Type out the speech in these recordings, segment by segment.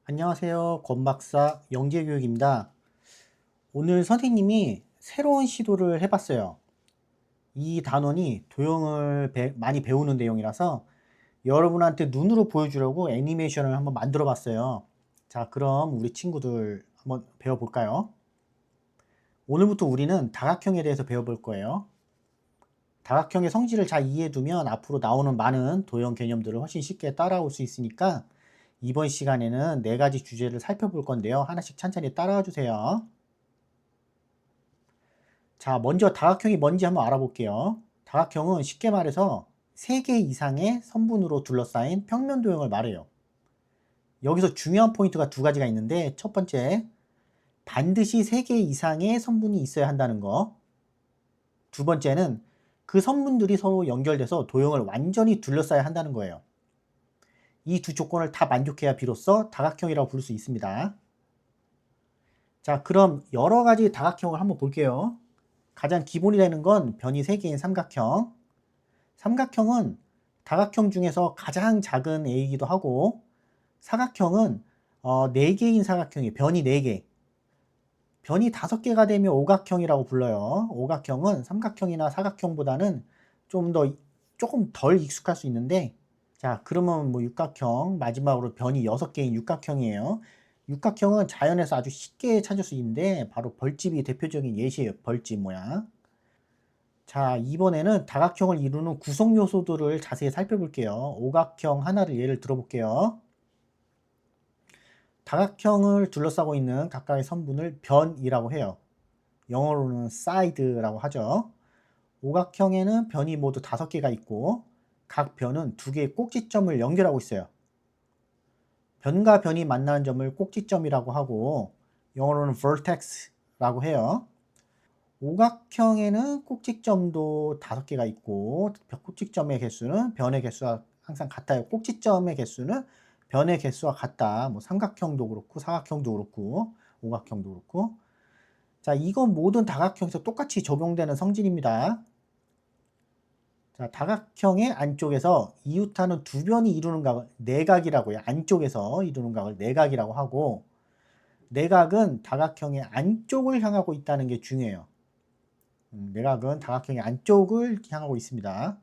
안녕하세요. 권박사 영재교육입니다. 오늘 선생님이 새로운 시도를 해봤어요. 이 단원이 도형을 많이 배우는 내용이라서 여러분한테 눈으로 보여주려고 애니메이션을 한번 만들어 봤어요. 자, 그럼 우리 친구들 한번 배워볼까요? 오늘부터 우리는 다각형에 대해서 배워볼 거예요. 다각형의 성질을 잘 이해해두면 앞으로 나오는 많은 도형 개념들을 훨씬 쉽게 따라올 수 있으니까 이번 시간에는 4가지 주제를 살펴볼 건데요. 하나씩 천천히 따라와 주세요. 자, 먼저 다각형이 뭔지 한번 알아볼게요. 다각형은 쉽게 말해서 3개 이상의 선분으로 둘러싸인 평면 도형을 말해요. 여기서 중요한 포인트가 2가지가 있는데, 첫 번째, 반드시 3개 이상의 선분이 있어야 한다는 거. 두 번째는 그 선분들이 서로 연결돼서 도형을 완전히 둘러싸야 한다는 거예요. 이 두 조건을 다 만족해야 비로소 다각형이라고 부를 수 있습니다. 자, 그럼 여러 가지 다각형을 한번 볼게요. 가장 기본이 되는 건 변이 3개인 삼각형. 삼각형은 다각형 중에서 가장 작은 A이기도 하고, 사각형은 4개인 사각형이 변이 4개. 변이 5개가 되면 오각형이라고 불러요. 오각형은 삼각형이나 사각형보다는 조금 덜 익숙할 수 있는데, 자, 그러면 뭐 육각형, 마지막으로 변이 6개인 육각형이에요. 육각형은 자연에서 아주 쉽게 찾을 수 있는데, 바로 벌집이 대표적인 예시예요. 벌집 모양. 자, 이번에는 다각형을 이루는 구성 요소들을 자세히 살펴볼게요. 오각형 하나를 예를 들어볼게요. 다각형을 둘러싸고 있는 각각의 선분을 변이라고 해요. 영어로는 side라고 하죠. 오각형에는 변이 모두 5개가 있고 각 변은 2개의 꼭지점을 연결하고 있어요. 변과 변이 만나는 점을 꼭지점이라고 하고 영어로는 vertex라고 해요. 오각형에는 꼭지점도 5개가 있고 꼭지점의 개수는 변의 개수와 항상 같아요. 꼭지점의 개수는 변의 개수와 같다. 뭐 삼각형도 그렇고 사각형도 그렇고 오각형도 그렇고. 자, 이건 모든 다각형에서 똑같이 적용되는 성질입니다. 자, 다각형의 안쪽에서 이웃하는 두 변이 이루는 각을 내각이라고 해요. 안쪽에서 이루는 각을 내각이라고 하고, 내각은 다각형의 안쪽을 향하고 있다는 게 중요해요. 내각은 다각형의 안쪽을 향하고 있습니다.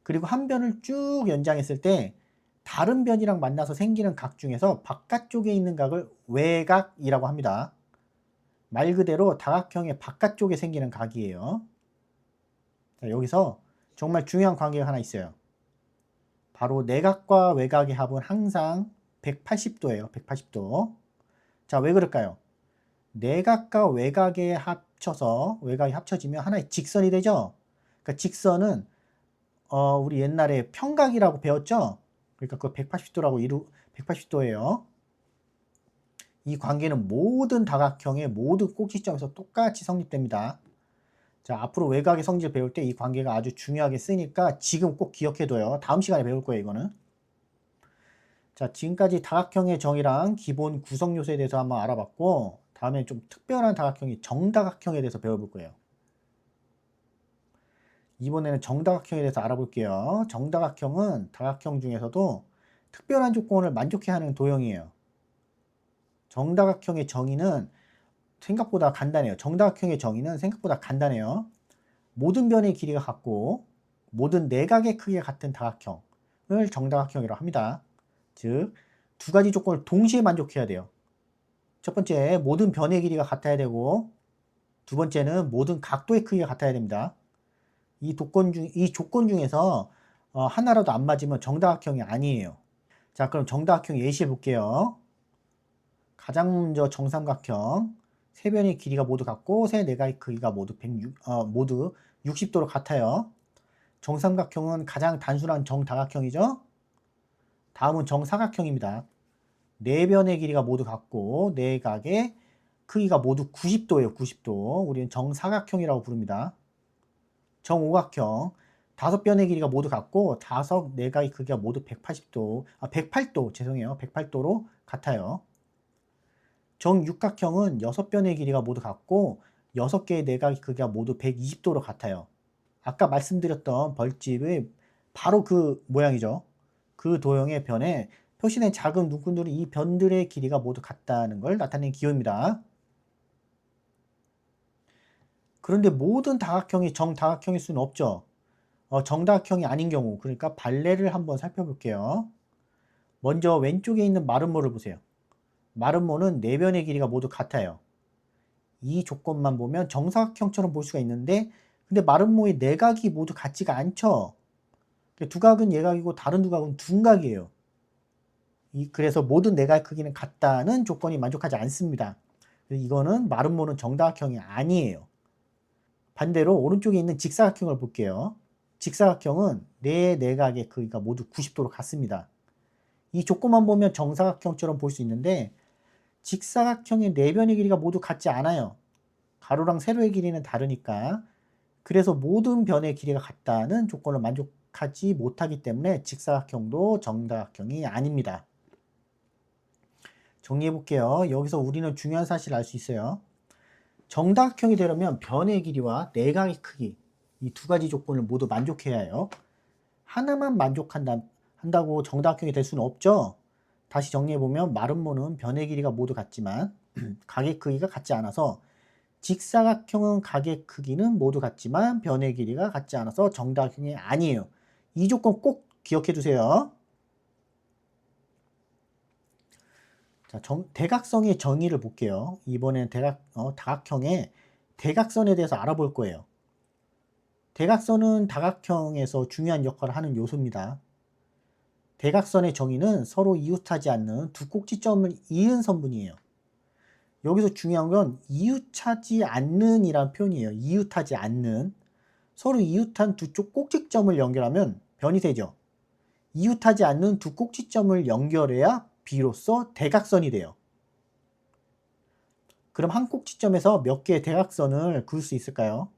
그리고 한 변을 쭉 연장했을 때 다른 변이랑 만나서 생기는 각 중에서 바깥쪽에 있는 각을 외각이라고 합니다. 말 그대로 다각형의 바깥쪽에 생기는 각이에요. 자, 여기서 정말 중요한 관계가 하나 있어요. 바로 내각과 외각의 합은 항상 180도예요. 180도. 자, 왜 그럴까요? 내각과 외각의 외각이 합쳐지면 하나의 직선이 되죠. 그러니까 직선은 우리 옛날에 평각이라고 배웠죠. 그러니까 그 180도라고 180도예요. 이 관계는 모든 다각형의 모든 꼭지점에서 똑같이 성립됩니다. 자, 앞으로 외곽의 성질 배울 때 이 관계가 아주 중요하게 쓰니까 지금 꼭 기억해둬요. 다음 시간에 배울 거예요, 이거는. 자, 지금까지 다각형의 정의랑 기본 구성 요소에 대해서 한번 알아봤고, 다음에 좀 특별한 다각형이 정다각형에 대해서 배워볼 거예요. 이번에는 정다각형에 대해서 알아볼게요. 정다각형은 다각형 중에서도 특별한 조건을 만족해야 하는 도형이에요. 정다각형의 정의는 생각보다 간단해요. 정다각형의 정의는 생각보다 간단해요. 모든 변의 길이가 같고 모든 내각의 크기가 같은 다각형을 정다각형이라고 합니다. 즉, 2가지 조건을 동시에 만족해야 돼요. 첫 번째, 모든 변의 길이가 같아야 되고 두 번째는 모든 각도의 크기가 같아야 됩니다. 이 조건 중에서 하나라도 안 맞으면 정다각형이 아니에요. 자, 그럼 정다각형 예시해 볼게요. 가장 먼저 정삼각형. 세 변의 길이가 모두 같고 세 내각의 크기가 모두 60도로 같아요. 정삼각형은 가장 단순한 정다각형이죠. 다음은 정사각형입니다. 네 변의 길이가 모두 같고 내각의 크기가 모두 90도예요. 90도. 우리는 정사각형이라고 부릅니다. 정오각형. 5변의 길이가 모두 같고 다섯 내각의 크기가 모두 108도, 죄송해요. 108도로 같아요. 정육각형은 6변의 길이가 모두 같고 6개의 내각의 크기가 모두 120도로 같아요. 아까 말씀드렸던 벌집의 바로 그 모양이죠. 그 도형의 변에 표시된 작은 눈금들은 이 변들의 길이가 모두 같다는 걸 나타내는 기호입니다. 그런데 모든 다각형이 정다각형일 수는 없죠. 정다각형이 아닌 경우, 그러니까 발레를 한번 살펴볼게요. 먼저 왼쪽에 있는 마름모를 보세요. 마름모는 네 변의 길이가 모두 같아요. 이 조건만 보면 정사각형처럼 볼 수가 있는데, 근데 마름모의 내각이 모두 같지가 않죠. 두각은 예각이고 다른 두각은 둔각이에요. 그래서 모든 내각 크기는 같다는 조건이 만족하지 않습니다. 이거는 마름모는 정다각형이 아니에요. 반대로 오른쪽에 있는 직사각형을 볼게요. 직사각형은 네 내각의 크기가 모두 90도로 같습니다. 이 조건만 보면 정사각형처럼 볼 수 있는데, 직사각형의 네 변의 길이가 모두 같지 않아요. 가로랑 세로의 길이는 다르니까. 그래서 모든 변의 길이가 같다는 조건을 만족하지 못하기 때문에 직사각형도 정다각형이 아닙니다. 정리해 볼게요. 여기서 우리는 중요한 사실을 알 수 있어요. 정다각형이 되려면 변의 길이와 내각의 크기, 이 두 가지 조건을 모두 만족해야 해요. 하나만 한다고 정다각형이 될 수는 없죠. 다시 정리해보면 마름모는 변의 길이가 모두 같지만 각의 크기가 같지 않아서, 직사각형은 각의 크기는 모두 같지만 변의 길이가 같지 않아서 정다각형이 아니에요. 이 조건 꼭 기억해 두세요. 자, 대각성의 정의를 볼게요. 이번엔 다각형의 대각선에 대해서 알아볼 거예요. 대각선은 다각형에서 중요한 역할을 하는 요소입니다. 대각선의 정의는 서로 이웃하지 않는 두 꼭지점을 이은 선분이에요. 여기서 중요한 건 이웃하지 않는 이란 표현이에요. 이웃하지 않는. 서로 이웃한 두 쪽 꼭지점을 연결하면 변이 되죠. 이웃하지 않는 두 꼭지점을 연결해야 비로소 대각선이 돼요. 그럼 한 꼭지점에서 몇 개의 대각선을 그을 수 있을까요?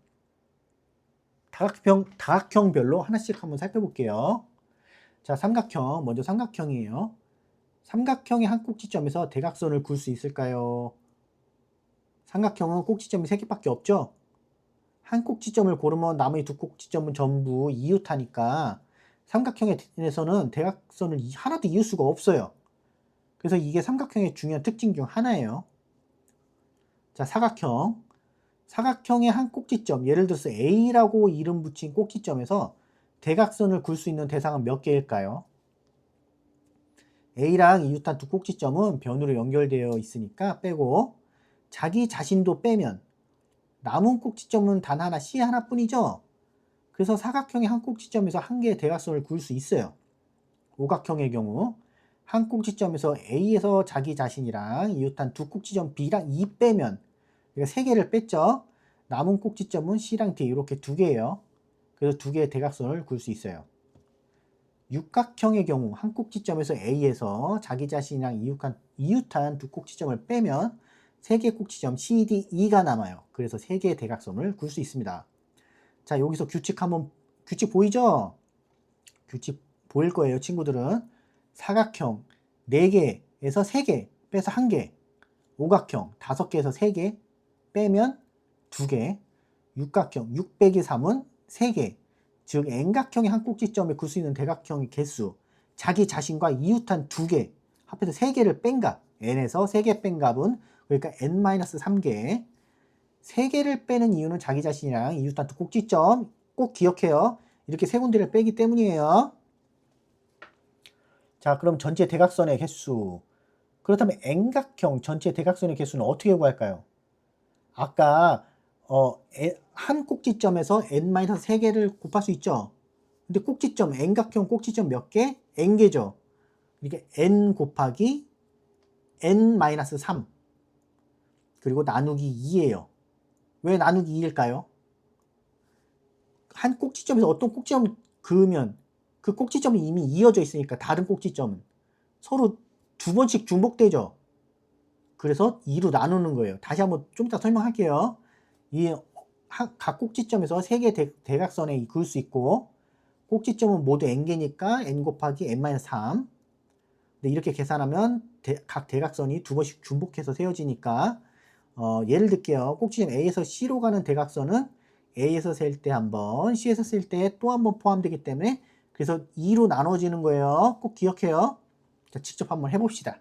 다각형별로 하나씩 한번 살펴볼게요. 자, 삼각형. 먼저 삼각형이에요. 삼각형의 한 꼭지점에서 대각선을 그을 수 있을까요? 삼각형은 꼭지점이 3개밖에 없죠? 한 꼭지점을 고르면 나머지 두 꼭지점은 전부 이웃하니까 삼각형에서는 대각선을 하나도 이을 수가 없어요. 그래서 이게 삼각형의 중요한 특징 중 하나예요. 자, 사각형. 사각형의 한 꼭지점, 예를 들어서 A라고 이름 붙인 꼭지점에서 대각선을 그을 수 있는 대상은 몇 개일까요? A랑 이웃한 두 꼭지점은 변으로 연결되어 있으니까 빼고, 자기 자신도 빼면 남은 꼭지점은 단 하나, C 하나뿐이죠. 그래서 사각형의 한 꼭지점에서 한 개의 대각선을 그을 수 있어요. 오각형의 경우 한 꼭지점에서 A에서 자기 자신이랑 이웃한 두 꼭지점 B랑 E 빼면, 그러니까 3개를 뺐죠. 남은 꼭지점은 C랑 D 이렇게 2개예요. 그래서 2개의 대각선을 그을 수 있어요. 육각형의 경우 한 꼭지점에서 A에서 자기 자신이랑 이웃한 두 꼭지점을 빼면 3개의 꼭지점 C, D, E가 남아요. 그래서 3개의 대각선을 그을 수 있습니다. 자, 여기서 규칙 보이죠? 규칙 보일 거예요, 친구들은. 사각형 4개에서 3개 빼서 1개, 오각형 5개에서 3개 빼면 2개, 육각형 6 빼기 3은 3개, 즉 N각형의 한 꼭지점에 그을 수 있는 대각형의 개수, 자기 자신과 이웃한 2개, 합해서 3개를 뺀 값, N에서 3개 뺀 값은 그러니까 N-3개. 3개를 빼는 이유는 자기 자신이랑 이웃한 두 꼭지점, 꼭 기억해요. 이렇게 세 군데를 빼기 때문이에요. 자, 그럼 전체 대각선의 개수. 그렇다면 N각형 전체 대각선의 개수는 어떻게 구할까요? 아까 한 꼭지점에서 N-3개를 곱할 수 있죠. 근데 꼭지점, N각형 꼭지점 몇 개? N개죠. 이게 N 곱하기 N-3 그리고 나누기 2예요. 왜 나누기 2일까요? 한 꼭지점에서 어떤 꼭지점을 그으면 그 꼭지점이 이미 이어져 있으니까 다른 꼭지점은 서로 2번씩 중복되죠. 그래서 2로 나누는 거예요. 다시 한번 좀 이따 설명할게요. 각 꼭지점에서 3개 대각선에 그을 수 있고, 꼭지점은 모두 n개니까 n 곱하기 n-3. 근데 이렇게 계산하면 각 대각선이 2번씩 중복해서 세워지니까, 예를 들게요. 꼭지점 A에서 C로 가는 대각선은 A에서 셀 때 한 번, C에서 셀 때 또 한 번 포함되기 때문에, 그래서 2로 나눠지는 거예요. 꼭 기억해요. 자, 직접 한번 해봅시다.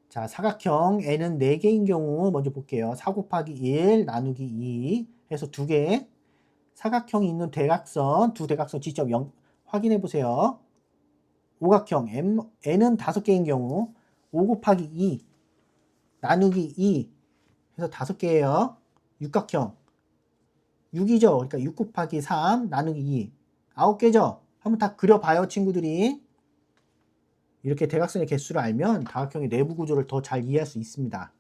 자, 사각형 n은 4개인 경우 먼저 볼게요. 4 곱하기 1 나누기 2 해서 2개. 사각형이 있는 대각선, 두 대각선 직접 확인해 보세요. 오각형 n은 5개인 경우 5 곱하기 2 나누기 2 해서 5개예요. 육각형 6이죠. 그러니까 6 곱하기 3 나누기 2 9개죠. 한번 다 그려봐요, 친구들이. 이렇게 대각선의 개수를 알면 다각형의 내부 구조를 더 잘 이해할 수 있습니다.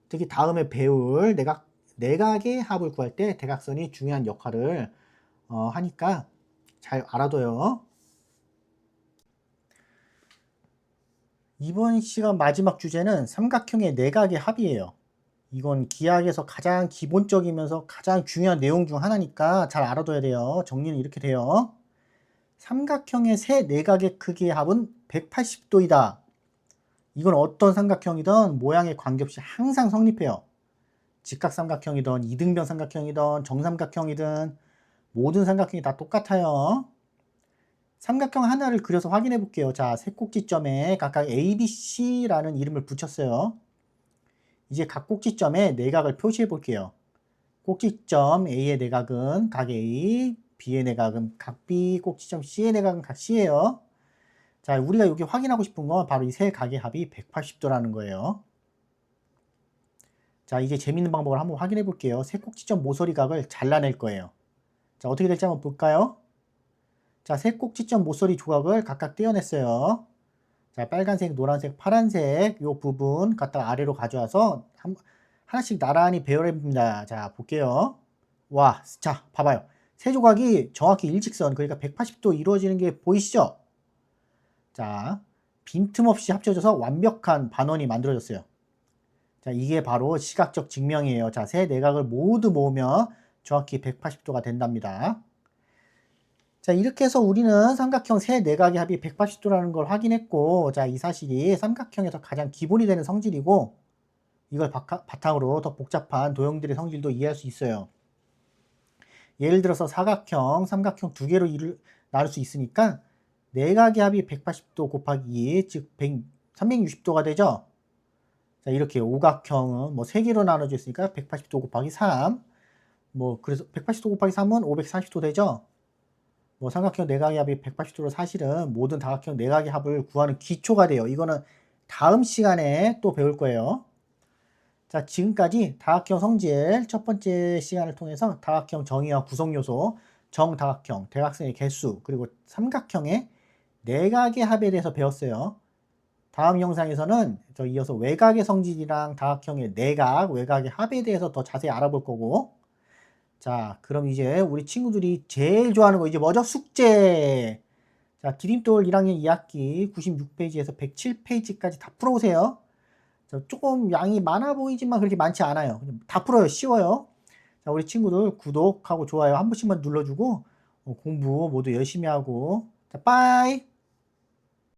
특히 다음에 배울 내각의 합을 구할 때 대각선이 중요한 역할을 하니까 잘 알아둬요. 이번 시간 마지막 주제는 삼각형의 내각의 합이에요. 이건 기하학에서 가장 기본적이면서 가장 중요한 내용 중 하나니까 잘 알아둬야 돼요. 정리는 이렇게 돼요. 삼각형의 세 내각의 크기의 합은 180도이다. 이건 어떤 삼각형이든 모양에 관계없이 항상 성립해요. 직각삼각형이든 이등변 삼각형이든 정삼각형이든 모든 삼각형이 다 똑같아요. 삼각형 하나를 그려서 확인해 볼게요. 자, 세 꼭지점에 각각 A, B, C라는 이름을 붙였어요. 이제 각 꼭지점에 내각을 표시해 볼게요. 꼭지점 A의 내각은 각 A, B의 내각은 각 B, 꼭지점 C의 내각은 각 C예요. 자, 우리가 여기 확인하고 싶은 건 바로 이 세 각의 합이 180도라는 거예요. 자, 이제 재밌는 방법을 한번 확인해 볼게요. 세 꼭지점 모서리 각을 잘라낼 거예요. 자, 어떻게 될지 한번 볼까요? 자, 세 꼭지점 모서리 조각을 각각 떼어냈어요. 자, 빨간색, 노란색, 파란색 요 부분 갖다가 아래로 가져와서 하나씩 나란히 배열해 봅니다. 자, 볼게요. 와, 자, 봐봐요. 세 조각이 정확히 일직선, 그러니까 180도 이루어지는 게 보이시죠? 자, 빈틈없이 합쳐져서 완벽한 반원이 만들어졌어요. 자, 이게 바로 시각적 증명이에요. 자, 세 내각을 모두 모으면 정확히 180도가 된답니다. 자, 이렇게 해서 우리는 삼각형 세 내각의 합이 180도라는 걸 확인했고, 자, 이 사실이 삼각형에서 가장 기본이 되는 성질이고, 이걸 바탕으로 더 복잡한 도형들의 성질도 이해할 수 있어요. 예를 들어서 사각형, 삼각형 두 개로 나눌 수 있으니까 내각의 합이 180도 곱하기 2, 즉 360도가 되죠. 자, 이렇게 오각형은 뭐 3개로 나눠져 있으니까 180도 곱하기 3, 뭐 그래서 180도 곱하기 3은 540도 되죠. 뭐 삼각형 내각의 합이 180도로 사실은 모든 다각형 내각의 합을 구하는 기초가 돼요. 이거는 다음 시간에 또 배울 거예요. 자, 지금까지 다각형 성질 첫 번째 시간을 통해서 다각형 정의와 구성요소, 정다각형, 대각선의 개수, 그리고 삼각형의 내각의 합에 대해서 배웠어요. 다음 영상에서는 저 이어서 외각의 성질이랑 다각형의 내각, 외각의 합에 대해서 더 자세히 알아볼 거고, 자, 그럼 이제 우리 친구들이 제일 좋아하는 거 이제 뭐죠? 숙제. 자, 디딤돌 1학년 2학기 96페이지에서 107페이지까지 다 풀어오세요. 자, 조금 양이 많아 보이지만 그렇게 많지 않아요. 다 풀어요. 쉬워요. 자, 우리 친구들 구독하고 좋아요 한 번씩만 눌러주고 공부 모두 열심히 하고. 자, 빠이.